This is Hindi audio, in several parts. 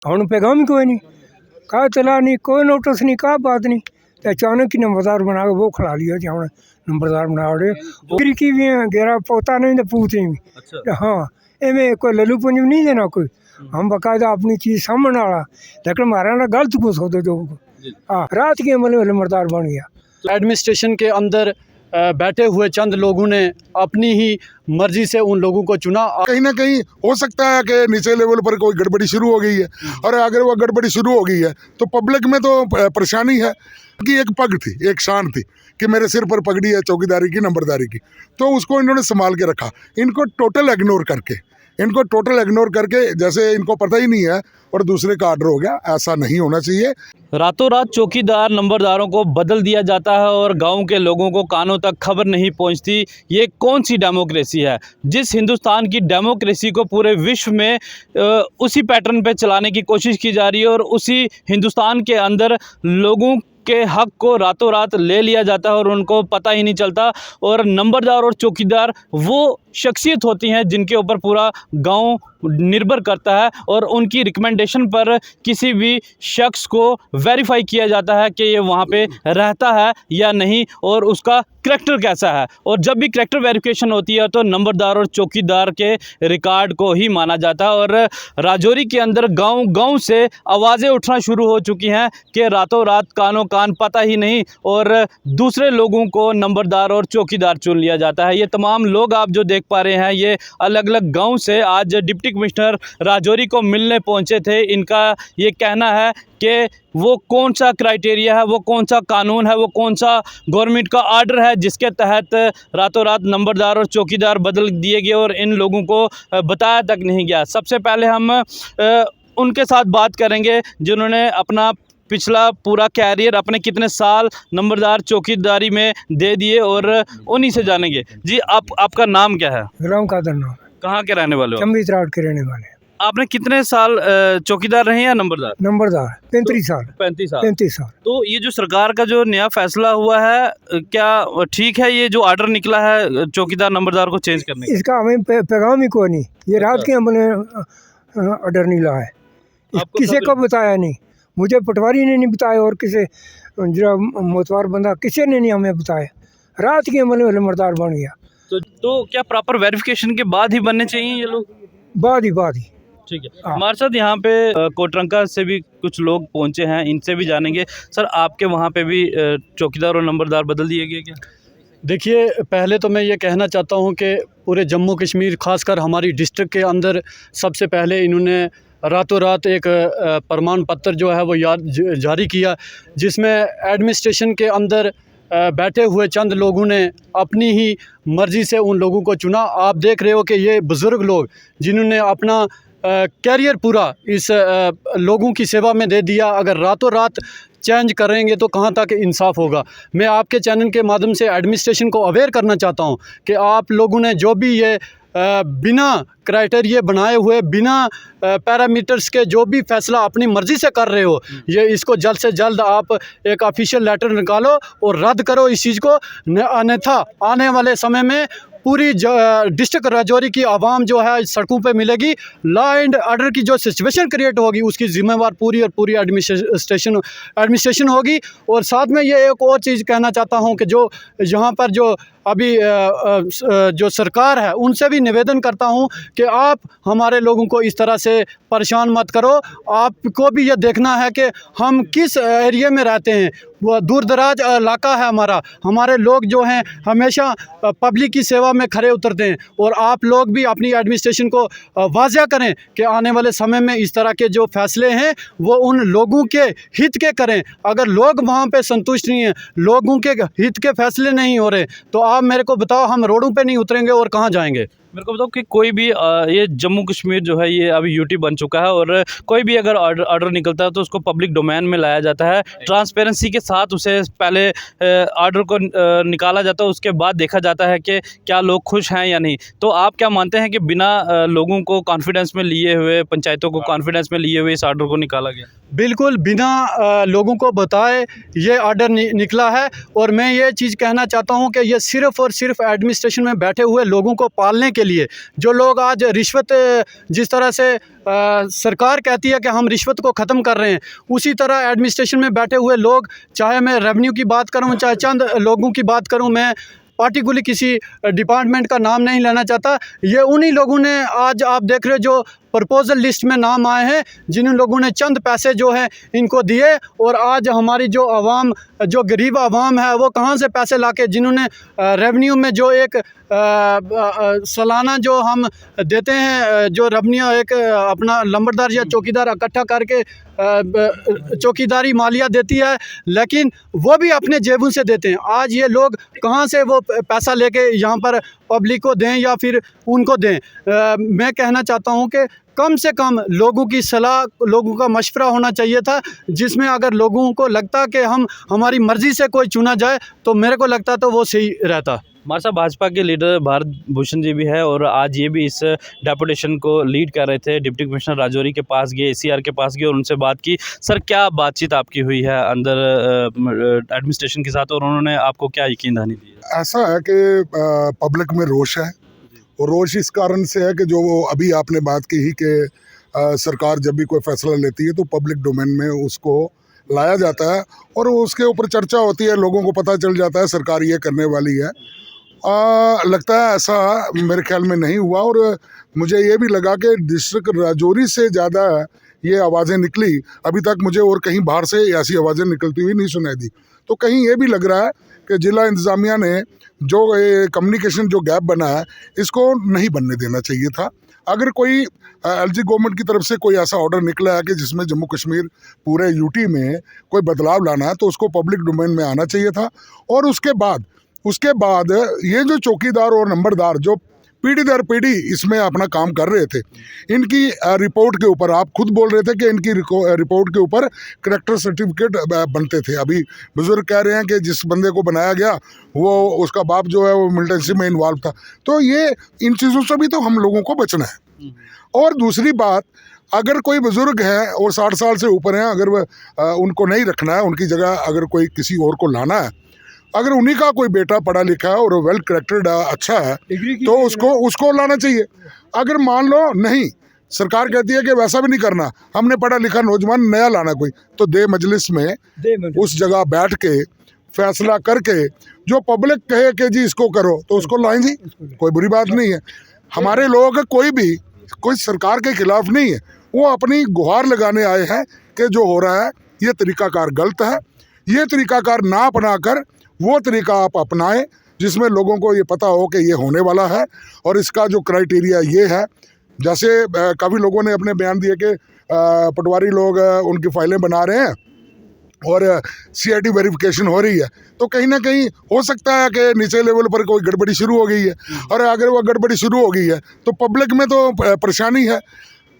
ਹੁਣ पैगाम ही कोई नहीं, कहा चला नहीं, कोई नोटिस नहीं, कहा बात नहीं। तो अचानक ही नंबरदार बना के वो खड़ा लिया कि हम नंबरदार बना रहे फिर की भी गेरा पोता नहीं तो पूछे भी। अच्छा। हाँ, इवें कोई लल्लू पंजू नहीं देना कोई, हम बाकायदा अपनी चीज़ सामने वाला, लेकिन हमारा ना गलत कुछ होते जो। हाँ, रात के अमल में नंबरदार बन गया। एडमिनिस्ट्रेशन के अंदर बैठे हुए चंद लोगों ने अपनी ही मर्जी से उन लोगों को चुना। कहीं ना कहीं हो सकता है कि नीचे लेवल पर कोई गड़बड़ी शुरू हो गई है, और अगर वो गड़बड़ी शुरू हो गई है तो पब्लिक में तो परेशानी है कि एक पग थी, एक शान थी कि मेरे सिर पर पगड़ी है चौकीदारी की, नंबरदारी की, तो उसको इन्होंने संभाल के रखा। इनको टोटल इग्नोर करके जैसे इनको पता ही नहीं है और दूसरे का ऑर्डर हो गया, ऐसा नहीं होना चाहिए। रातों रात चौकीदार नंबरदारों को बदल दिया जाता है और गांव के लोगों को कानों तक खबर नहीं पहुंचती। ये कौन सी डेमोक्रेसी है? जिस हिंदुस्तान की डेमोक्रेसी को पूरे विश्व में उसी पैटर्न पे चलाने की कोशिश की जा रही है, और उसी हिंदुस्तान के अंदर लोगों के हक को रातों रात ले लिया जाता है और उनको पता ही नहीं चलता। और नंबरदार और चौकीदार वो शख्सियत होती हैं जिनके ऊपर पूरा गांव निर्भर करता है, और उनकी रिकमेंडेशन पर किसी भी शख्स को वेरीफाई किया जाता है कि ये वहाँ पे रहता है या नहीं और उसका करैक्टर कैसा है। और जब भी करैक्टर वेरिफिकेशन होती है तो नंबरदार और चौकीदार के रिकॉर्ड को ही माना जाता है। और राजौरी के अंदर गांव से आवाज़ें उठना शुरू हो चुकी हैं कि रातों रात कानों कान पता ही नहीं और दूसरे लोगों को नंबरदार और चौकीदार चुन लिया जाता है। ये तमाम लोग आप जो देख पा रहे हैं, ये अलग अलग गाँव से आज डिप्टी कमिश्नर राजौरी को मिलने पहुँचे थे। इनका ये कहना है कि वो कौन सा क्राइटेरिया है, वो कौन सा कानून है, वो कौन सा गवर्नमेंट का आर्डर है जिसके तहत रातों रात नंबरदार और चौकीदार बदल दिए गए और इन लोगों को बताया तक नहीं गया। सबसे पहले हम उनके साथ बात करेंगे जिन्होंने अपना पिछला पूरा कैरियर, अपने कितने साल नंबरदार चौकीदारी में दे दिए, और उन्हीं से जानेंगे। जी, आपका नाम क्या है? गुलाम कादर नाम। कहाँ के रहने वाले हो? चंबी त्राड़ के रहने वाले। आपने कितने साल चौकीदार रहे या नंबरदार? नंबरदार 35 साल। 35 साल। 35 साल। तो ये जो सरकार का जो नया फैसला हुआ है, क्या ठीक है? ये जो ऑर्डर निकला है चौकीदार नंबरदार को चेंज करने का, इसका हमें पैगाम ही कोई नहीं। ये रात के हमने ऑर्डर नहीं लाया है, किसी को बताया नहीं। मुझे पटवारी ने नहीं बताया और किसी जरा मोतवार बंदा किसी ने नहीं हमें बताया। रात के अमल में नंबरदार बन गया। तो क्या प्रॉपर वेरिफिकेशन के बाद ही बनने चाहिए ये लोग? बाद ही। ठीक है। हमारे साथ यहाँ पे कोटरंका से भी कुछ लोग पहुँचे हैं, इनसे भी जानेंगे। सर, आपके वहाँ पे भी चौकीदार और नंबरदार बदल दिए गए क्या? देखिए, पहले तो मैं ये कहना चाहता हूँ कि पूरे जम्मू कश्मीर, ख़ासकर हमारी डिस्ट्रिक्ट के अंदर सबसे पहले इन्होंने रातों रात एक प्रमाण पत्र जो है वो जारी किया, जिसमें एडमिनिस्ट्रेशन के अंदर बैठे हुए चंद लोगों ने अपनी ही मर्ज़ी से उन लोगों को चुना। आप देख रहे हो कि ये बुज़ुर्ग लोग जिन्होंने अपना कैरियर पूरा इस लोगों की सेवा में दे दिया, अगर रातों रात चेंज करेंगे तो कहाँ तक इंसाफ होगा। मैं आपके चैनल के माध्यम से एडमिनिस्ट्रेशन को अवेयर करना चाहता हूँ कि आप लोगों ने जो भी ये बिना क्राइटेरिया बनाए हुए, बिना पैरामीटर्स के जो भी फैसला अपनी मर्ज़ी से कर रहे हो, ये इसको जल्द से जल्द आप एक ऑफिशियल लेटर निकालो और रद्द करो इस चीज़ को। अन्यथा आने वाले समय में पूरी डिस्ट्रिक्ट राजौरी की आवाम जो है सड़कों पे मिलेगी। लॉ एंड ऑर्डर की जो सिचुएशन क्रिएट होगी उसकी जिम्मेवार पूरी और पूरी एडमिनिस्ट्रेशन होगी। और साथ में ये एक और चीज़ कहना चाहता हूँ कि जो यहाँ पर जो अभी जो सरकार है उनसे भी निवेदन करता हूँ कि आप हमारे लोगों को इस तरह से परेशान मत करो। आपको भी ये देखना है कि हम किस एरिया में रहते हैं, वो दूर दराज इलाका है हमारा। हमारे लोग जो हैं हमेशा पब्लिक की सेवा में खड़े उतरते हैं, और आप लोग भी अपनी एडमिनिस्ट्रेशन को वाज़िया करें कि आने वाले समय में इस तरह के जो फैसले हैं वो उन लोगों के हित के करें। अगर लोग वहाँ पे संतुष्ट नहीं हैं, लोगों के हित के फैसले नहीं हो रहे, तो आप मेरे को बताओ, हम रोडों पे नहीं उतरेंगे और कहाँ जाएंगे? मेरे को बताओ कि कोई भी ये जम्मू कश्मीर जो है ये अभी यूटी बन चुका है, और कोई भी अगर ऑर्डर निकलता है तो उसको पब्लिक डोमेन में लाया जाता है। ट्रांसपेरेंसी के साथ उसे पहले ऑर्डर को निकाला जाता है, उसके बाद देखा जाता है कि क्या लोग खुश हैं या नहीं। तो आप क्या मानते हैं कि बिना लोगों को कॉन्फिडेंस में लिए हुए, पंचायतों को कॉन्फिडेंस में लिए हुए इस ऑर्डर को निकाला गया? बिल्कुल बिना लोगों को बताए ये ऑर्डर निकला है। और मैं ये चीज़ कहना चाहता हूँ कि ये सिर्फ़ और सिर्फ एडमिनिस्ट्रेशन में बैठे हुए लोगों को पालने के लिए। जो लोग आज रिश्वत, जिस तरह से सरकार कहती है कि हम रिश्वत को ख़त्म कर रहे हैं, उसी तरह एडमिनिस्ट्रेशन में बैठे हुए लोग, चाहे मैं रेवेन्यू की बात करूं, चाहे चंद लोगों की बात करूं, मैं पार्टिकुलर किसी डिपार्टमेंट का नाम नहीं लेना चाहता, ये उन्हीं लोगों ने, आज आप देख रहे हो जो प्रपोजल लिस्ट में नाम आए हैं, जिन लोगों ने चंद पैसे जो है इनको दिए, और आज हमारी जो आवाम, जो गरीब आवाम है, वो कहाँ से पैसे लाके, जिन्होंने रेवेन्यू में जो एक सालाना जो हम देते हैं, जो रेवेन्यू एक अपना लंबरदार या चौकीदार इकट्ठा करके चौकीदारी मालिया देती है, लेकिन वो भी अपने जेबों से देते हैं। आज ये लोग कहाँ से वो पैसा लेके यहाँ पर पब्लिक को दें या फिर उनको दें। मैं कहना चाहता हूँ कि कम से कम लोगों की सलाह, लोगों का मशवरा होना चाहिए था, जिसमें अगर लोगों को लगता कि हमारी मर्ज़ी से कोई चुना जाए, तो मेरे को लगता तो वो सही रहता। हमारे साथ भाजपा के लीडर भारत भूषण जी भी है, और आज ये भी इस डेपुटेशन को लीड कर रहे थे। डिप्टी कमिश्नर राजौरी के पास गए, ACR के पास गए और उनसे बात की। सर, क्या बातचीत आपकी हुई है अंदर एडमिनिस्ट्रेशन के साथ, और उन्होंने आपको क्या यकीन दहानी दी? ऐसा है कि पब्लिक में रोष है, और रोष इस कारण से है कि जो अभी आपने बात की ही कि सरकार जब भी कोई फैसला लेती है तो पब्लिक डोमेन में उसको लाया जाता है और उसके ऊपर चर्चा होती है, लोगों को पता चल जाता है सरकार ये करने वाली है। लगता है ऐसा मेरे ख्याल में नहीं हुआ, और मुझे ये भी लगा कि डिस्ट्रिक्ट राजौरी से ज़्यादा ये आवाज़ें निकली अभी तक मुझे, और कहीं बाहर से ऐसी आवाज़ें निकलती हुई नहीं सुनाई दी। तो कहीं ये भी लग रहा है कि जिला इंतज़ामिया ने जो कम्युनिकेशन जो गैप बना है, इसको नहीं बनने देना चाहिए था। अगर कोई LG गवर्नमेंट की तरफ से कोई ऐसा ऑर्डर निकला है कि जिसमें जम्मू कश्मीर पूरे UT में कोई बदलाव लाना है, तो उसको पब्लिक डोमेन में आना चाहिए था। और उसके बाद ये जो चौकीदार और नंबरदार जो पीढ़ी दर पीढ़ी इसमें अपना काम कर रहे थे, इनकी रिपोर्ट के ऊपर, आप खुद बोल रहे थे कि इनकी रिपोर्ट के ऊपर करैक्टर सर्टिफिकेट बनते थे। अभी बुजुर्ग कह रहे हैं कि जिस बंदे को बनाया गया वो, उसका बाप जो है वो मिलिटेंसी में इन्वॉल्व था। तो ये इन चीज़ों से भी तो हम लोगों को बचना है। और दूसरी बात, अगर कोई बुजुर्ग है और 60 साल से ऊपर हैं, अगर वह उनको नहीं रखना है, उनकी जगह अगर कोई किसी और को लाना है, अगर उन्हीं का कोई बेटा पढ़ा लिखा है और वेल करेक्टेड अच्छा है, तो उसको लाना चाहिए। अगर मान लो नहीं, सरकार कहती है कि वैसा भी नहीं करना, हमने पढ़ा लिखा नौजवान नया लाना कोई, तो दे मजलिस में उस जगह बैठ के फैसला करके जो पब्लिक कहे कि जी इसको करो, तो उसको लाएं जी, कोई बुरी बात नहीं है। हमारे लोग कोई सरकार के खिलाफ नहीं है, वो अपनी गुहार लगाने आए हैं कि जो हो रहा है ये तरीकाकार गलत है, ये तरीकाकार ना अपना कर वो तरीका आप अपनाएं जिसमें लोगों को ये पता हो कि ये होने वाला है और इसका जो क्राइटेरिया ये है। जैसे काफ़ी लोगों ने अपने बयान दिए कि पटवारी लोग उनकी फाइलें बना रहे हैं और CID वेरिफिकेशन हो रही है, तो कहीं ना कहीं हो सकता है कि नीचे लेवल पर कोई गड़बड़ी शुरू हो गई है। और अगर वो गड़बड़ी शुरू हो गई है तो पब्लिक में तो परेशानी है।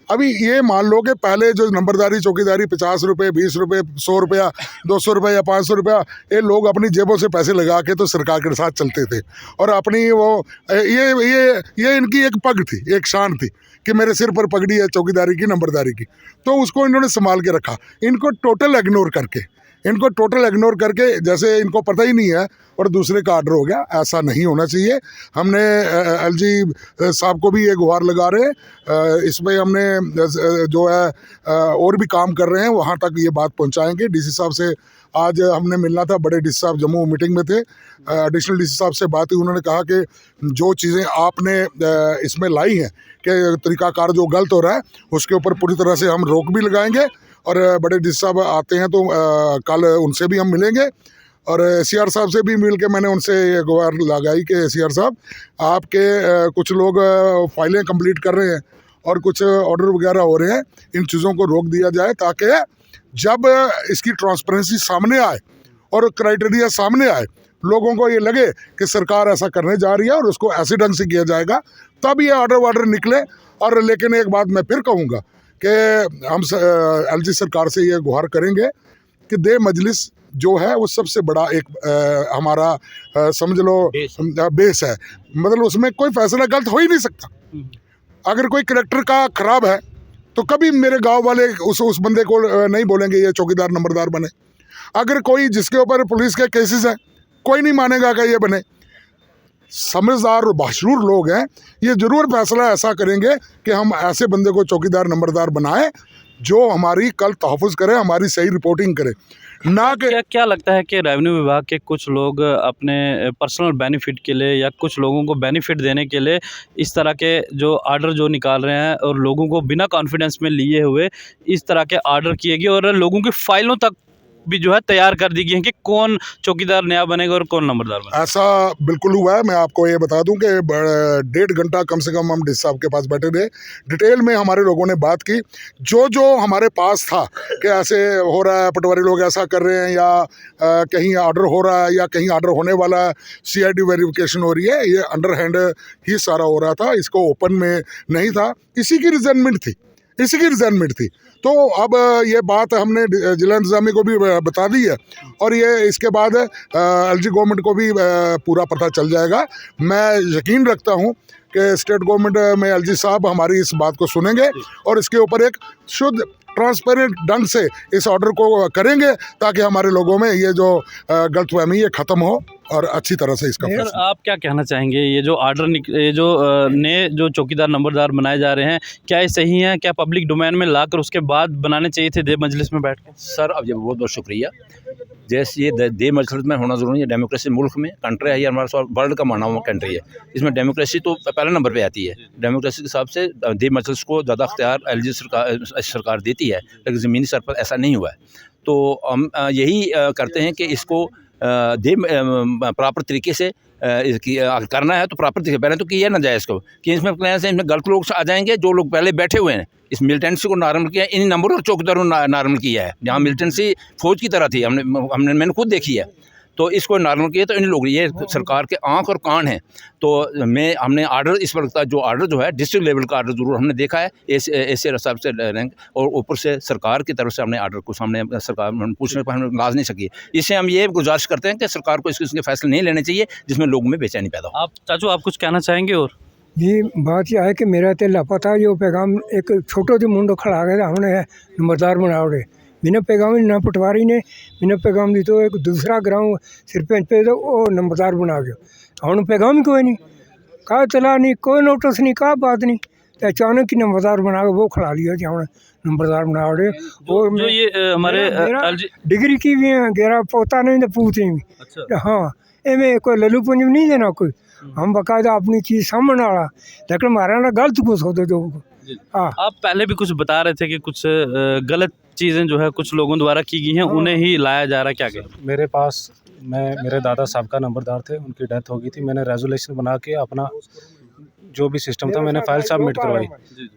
अभी ये मान लो कि पहले जो नंबरदारी चौकीदारी 50 रुपये, 20 रुपये, 100 रुपया, 200 रुपये या 500 रुपया, ये लोग अपनी जेबों से पैसे लगा के तो सरकार के साथ चलते थे। और अपनी वो ये इनकी एक पग थी, एक शान थी कि मेरे सिर पर पगड़ी है चौकीदारी की, नंबरदारी की, तो उसको इन्होंने संभाल के रखा। इनको टोटल इग्नोर करके जैसे इनको पता ही नहीं है और दूसरे का ऑर्डर हो गया, ऐसा नहीं होना चाहिए। हमने LG साहब को भी ये गुहार लगा रहे हैं, इसमें हमने जो है और भी काम कर रहे हैं, वहाँ तक ये बात पहुँचाएंगे। DC साहब से आज हमने मिलना था, बड़े DC साहब जम्मू मीटिंग में थे, एडिशनल DC साहब से बात हुई, उन्होंने कहा कि जो चीज़ें आपने इसमें लाई हैं कि तरीकाकार जो गलत हो रहा है उसके ऊपर पूरी तरह से हम रोक भी लगाएंगे। और बड़े DC साहब आते हैं तो कल उनसे भी हम मिलेंगे और ACR साहब से भी मिल के मैंने उनसे ये गुहार लगाई कि ACR साहब, आपके कुछ लोग फाइलें कंप्लीट कर रहे हैं और कुछ ऑर्डर वगैरह हो रहे हैं, इन चीज़ों को रोक दिया जाए ताकि जब इसकी ट्रांसपेरेंसी सामने आए और क्राइटेरिया सामने आए, लोगों को ये लगे कि सरकार ऐसा करने जा रही है और उसको ऐसे ढंग से किया जाएगा, तब ये ऑर्डर निकले। और लेकिन एक बात मैं फिर कहूँगा कि हम LG सरकार से ये गुहार करेंगे कि दे मजलिस जो है वो सबसे बड़ा एक हमारा समझ लो बेस है, मतलब उसमें कोई फैसला गलत हो ही नहीं सकता। अगर कोई करैक्टर का खराब है तो कभी मेरे गांव वाले उस बंदे को नहीं बोलेंगे ये चौकीदार नंबरदार बने। अगर कोई जिसके ऊपर पुलिस के केसेस हैं, कोई नहीं मानेगा कि ये बने। समझदार और बहादुर लोग हैं, ये ज़रूर फैसला ऐसा करेंगे कि हम ऐसे बंदे को चौकीदार नंबरदार बनाएं जो हमारी कल तहफ़्फ़ुज़ करे, हमारी सही रिपोर्टिंग करे, ना कि क्या लगता है कि रेवेन्यू विभाग के कुछ लोग अपने पर्सनल बेनिफिट के लिए या कुछ लोगों को बेनिफिट देने के लिए इस तरह के जो आर्डर जो निकाल रहे हैं और लोगों को बिना कॉन्फिडेंस में लिए हुए इस तरह के आर्डर किए गए और लोगों की फाइलों तक भी जो है तैयार कर दी गई हैं कि कौन चौकीदार नया बनेगा और कौन नंबरदार बनेगा? ऐसा बिल्कुल हुआ है। मैं आपको ये बता दूं कि 1.5 घंटा कम से कम हम डी साहब के पास बैठे रहे, डिटेल में हमारे लोगों ने बात की। जो हमारे पास था कि ऐसे हो रहा है, पटवारी लोग ऐसा कर रहे हैं, या कहीं आर्डर हो रहा है या कहीं आर्डर होने वाला है, CID वेरिफिकेशन हो रही है, ये अंडर हैंड ही सारा हो रहा था, इसको ओपन में नहीं था। इसी की रिजाइनमेंट थी। तो अब ये बात हमने जिला इंतजामी को भी बता दी है और ये इसके बाद LG गवर्नमेंट को भी पूरा पता चल जाएगा। मैं यकीन रखता हूँ कि स्टेट गवर्नमेंट में LG साहब हमारी इस बात को सुनेंगे और इसके ऊपर एक शुद्ध ट्रांसपेरेंट ढंग से इस ऑर्डर को करेंगे ताकि हमारे लोगों में ये जो गलतफहमी ये ख़त्म हो और अच्छी तरह से इसका सर आप क्या कहना चाहेंगे, ये जो ये जो नए जो चौकीदार नंबरदार बनाए जा रहे हैं क्या ये सही हैं? क्या पब्लिक डोमेन में लाकर उसके बाद बनाने चाहिए थे देव मजलिस में बैठ के? सर अब ये बहुत बहुत शुक्रिया। जैसे ये देव मजलिस में होना ज़रूरी है। डेमोक्रेसी मुल्क में कंट्री है, ये हमारा वर्ल्ड का माना हुआ कंट्री है, इसमें डेमोक्रेसी तो पहले नंबर पे आती है। डेमोक्रेसी के हिसाब से देव मजलिस को ज़्यादा अख्तियार LG सरकार देती है, लेकिन ज़मीनी स्तर पर ऐसा नहीं हुआ है। तो हम यही करते हैं कि इसको प्रॉपर तरीके से करना है, तो प्रॉपर तरीके पहले तो किया ना जाए इसको कि इसमें गलत लोग आ जाएंगे। जो लोग पहले बैठे हुए हैं, इस मिलिटेंसी को नॉर्मल किया, इन नंबर और चौकीदारों नॉर्मल किया है। जहाँ मिलिटेंसी फौज की तरह थी, मैंने खुद देखी है, तो इसको नॉर्मल किया। तो इन लोग ये सरकार के आंख और कान हैं। तो हमने आर्डर इस वक्त जो आर्डर जो है डिस्ट्रिक्ट लेवल का आर्डर ज़रूर हमने देखा है, ऐसे हिसाब से रैंक, और ऊपर से सरकार की तरफ से हमने आर्डर को सामने सरकार पूछने पर हमें लाज नहीं सकी। इससे हम ये गुजारिश करते हैं कि सरकार को इसके फैसले नहीं लेने चाहिए जिसमें लोगों में बेचैनी पैदा हो। आप चाचू आप कुछ कहना चाहेंगे? और जी बात यह है कि मेरा तो लापता जो पैगाम एक छोटो जो मुंडो खड़ा गया हमने नंबरदार बनावड़े बिना पैगाम ना पटवारी ने बिना पैगाम दी तो एक दूसरा ग्राम सरपंच पे तो वो नंबरदार बना गया। हम पैगाम ही कोई नहीं, कहा चला नहीं, कोई नोटिस नहीं, कहा बात नहीं, तो अचानक ही नंबरदार बना के वो खड़ा लिया कि हमने नंबरदार बनावड़े। और जो ये हमारे डिग्री की भी है, गेरा पोता नहीं तो पूछे भी। अच्छा। हाँ इमें कोई लल्लू पंजू नहीं देना कोई, हम बाकायदा अपनी चीज़ सामने वाला, लेकिन हमारे ना गलत कुछ होते जो। हाँ आप पहले भी कुछ बता रहे थे कि कुछ गलत चीज़ें जो है कुछ लोगों द्वारा की गई हैं, उन्हें ही लाया जा रहा है, क्या कहें? मेरे पास मेरे दादा साहब का नंबरदार थे, उनकी डेथ हो गई थी। मैंने रेजोल्यूशन बना के अपना जो भी सिस्टम था मैंने फाइल सबमिट करवाई।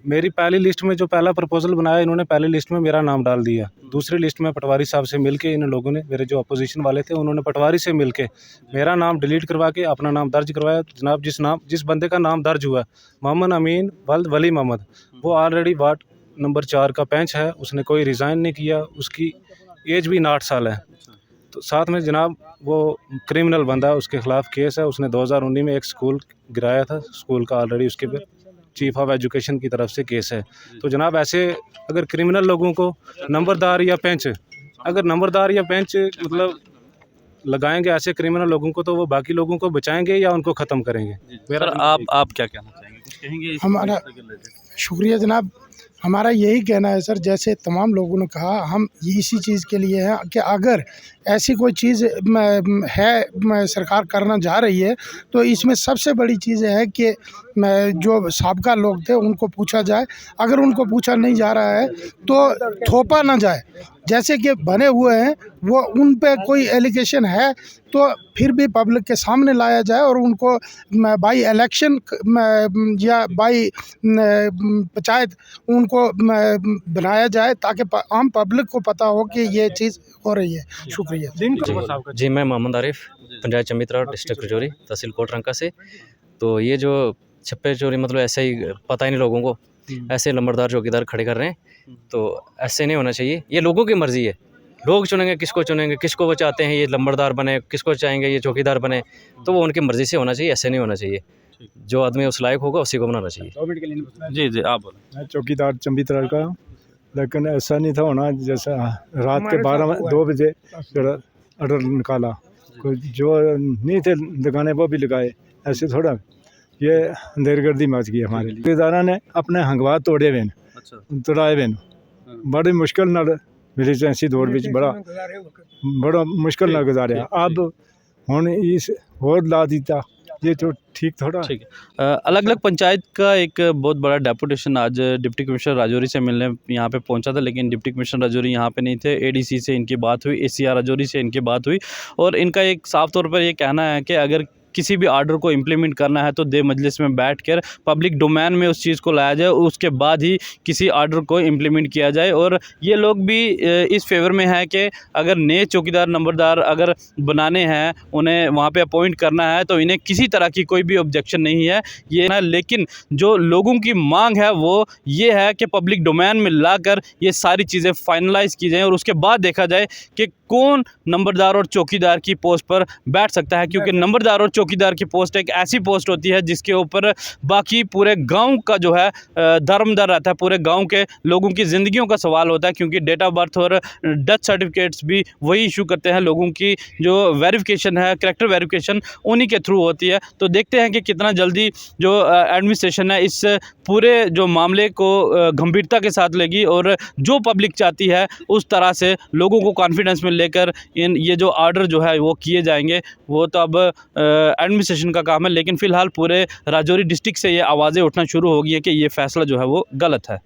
मेरी पहली लिस्ट में जो पहला प्रपोजल बनाया, इन्होंने पहली लिस्ट में मेरा नाम डाल दिया। दूसरी लिस्ट में पटवारी साहब से मिलके इन लोगों ने, मेरे जो अपोजिशन वाले थे, उन्होंने पटवारी से मिलके मेरा नाम डिलीट करवा के अपना नाम दर्ज करवाया। जनाब जिस बंदे का नाम दर्ज हुआ मोहम्मद अमीन वली मोहम्मद, वो ऑलरेडी वार्ड नंबर 4 का पेंच है, उसने कोई रिज़ाइन नहीं किया, उसकी एज भी 9 साल है। तो साथ में जनाब वो क्रिमिनल बंदा है, उसके ख़िलाफ़ केस है। उसने 2019 में एक स्कूल गिराया था, स्कूल का ऑलरेडी उसके पे चीफ ऑफ एजुकेशन की तरफ से केस है। तो जनाब ऐसे अगर क्रिमिनल लोगों को नंबरदार या पेंच, अगर नंबरदार या पेंच मतलब लगाएंगे ऐसे क्रिमिनल लोगों को, तो वो बाकी लोगों को बचाएंगे या उनको ख़त्म करेंगे? मेरा आप क्या कहना चाहेंगे, कुछ कहेंगे? हमारा शुक्रिया जनाब, हमारा यही कहना है सर, जैसे तमाम लोगों ने कहा, हम इसी चीज़ के लिए हैं कि अगर ऐसी कोई चीज़ है सरकार करना जा रही है, तो इसमें सबसे बड़ी चीज़ है कि जो साबका लोग थे उनको पूछा जाए। अगर उनको पूछा नहीं जा रहा है तो थोपा ना जाए। जैसे कि बने हुए हैं वो, उन पे कोई एलिगेशन है तो फिर भी पब्लिक के सामने लाया जाए और उनको बाई इलेक्शन या बाई पंचायत उनको बनाया जाए ताकि आम पब्लिक को पता हो कि ये चीज़ हो रही है। शुक्रिया जी। मैं मोहम्मद आरिफ, पंचायत चंबीतरा, डिस्ट्रिक्ट रजौरी, तहसील कोटरंका से। तो ये जो छप्पे चोरी मतलब ऐसे ही पता ही नहीं लोगों को, ऐसे नंबरदार चौकीदार खड़े कर रहे हैं, तो ऐसे नहीं होना चाहिए। ये लोगों की मर्ज़ी है, लोग चुनेंगे किसको वो चाहते हैं ये नंबरदार बने, किसको चाहेंगे ये चौकीदार बने, तो वो उनकी मर्ज़ी से होना चाहिए, ऐसे नहीं होना चाहिए। जो आदमी उस लायक होगा उसी को बनाना चाहिए। जी आप बोलो। मैं चौकीदार चंबीतरा का, लेकिन ऐसा नहीं था होना। जैसा रात के 2 बजे ऑर्डर निकाला, कोई जो नहीं थे लगाने वो भी लगाए, ऐसे थोड़ा ये अंधेरगर्दी मच गई हमारे लिए। ठेकेदारा ने अपने हंगवा तोड़े हुए अच्छा तोड़ाए हुए बड़ी मुश्किल नाल मिलीटेंसी दौड़ विच बड़ा मुश्किल नाल गुजारिया। अब हुण इस होर ला दिता, ये तो ठीक थोड़ा। ठीक है। अलग अलग पंचायत का एक बहुत बड़ा डेपुटेशन आज डिप्टी कमिश्नर राजौरी से मिलने यहाँ पे पहुँचा था, लेकिन डिप्टी कमिश्नर राजौरी यहाँ पे नहीं थे। एडीसी से इनकी बात हुई, एसीआर राजौरी से इनकी बात हुई और इनका एक साफ तौर पर ये कहना है कि अगर किसी भी आर्डर को इम्प्लीमेंट करना है तो दे मजलिस में बैठकर पब्लिक डोमेन में उस चीज़ को लाया जाए, उसके बाद ही किसी आर्डर को इम्प्लीमेंट किया जाए। और ये लोग भी इस फेवर में है कि अगर नए चौकीदार नंबरदार अगर बनाने हैं, उन्हें वहाँ पे अपॉइंट करना है तो इन्हें किसी तरह की कोई भी ऑब्जेक्शन नहीं है ये ना। लेकिन जो लोगों की मांग है वो ये है कि पब्लिक डोमेन में लाकर ये सारी चीज़ें फाइनलाइज की जाएँ और उसके बाद देखा जाए कि कौन नंबरदार और चौकीदार की पोस्ट पर बैठ सकता है, क्योंकि नंबरदार और चौकीदार की पोस्ट एक ऐसी पोस्ट होती है जिसके ऊपर बाकी पूरे गांव का जो है दरमदार रहता है, पूरे गांव के लोगों की ज़िंदगियों का सवाल होता है, क्योंकि डेट ऑफ बर्थ और डेथ सर्टिफिकेट्स भी वही इशू करते हैं। लोगों की जो वेरिफिकेशन है, कैरेक्टर वेरिफिकेशन उन्हीं के थ्रू होती है। तो देखते हैं कि कितना जल्दी जो एडमिनिस्ट्रेशन है इस पूरे जो मामले को गंभीरता के साथ लेगी और जो पब्लिक चाहती है उस तरह से लोगों को कॉन्फिडेंस में लेकर ये जो आर्डर जो है वो किए जाएंगे। वो तो अब एडमिनिस्ट्रेशन का काम है, लेकिन फ़िलहाल पूरे राजौरी डिस्ट्रिक्ट से ये आवाज़ें उठना शुरू हो गई है कि ये फ़ैसला जो है वो गलत है।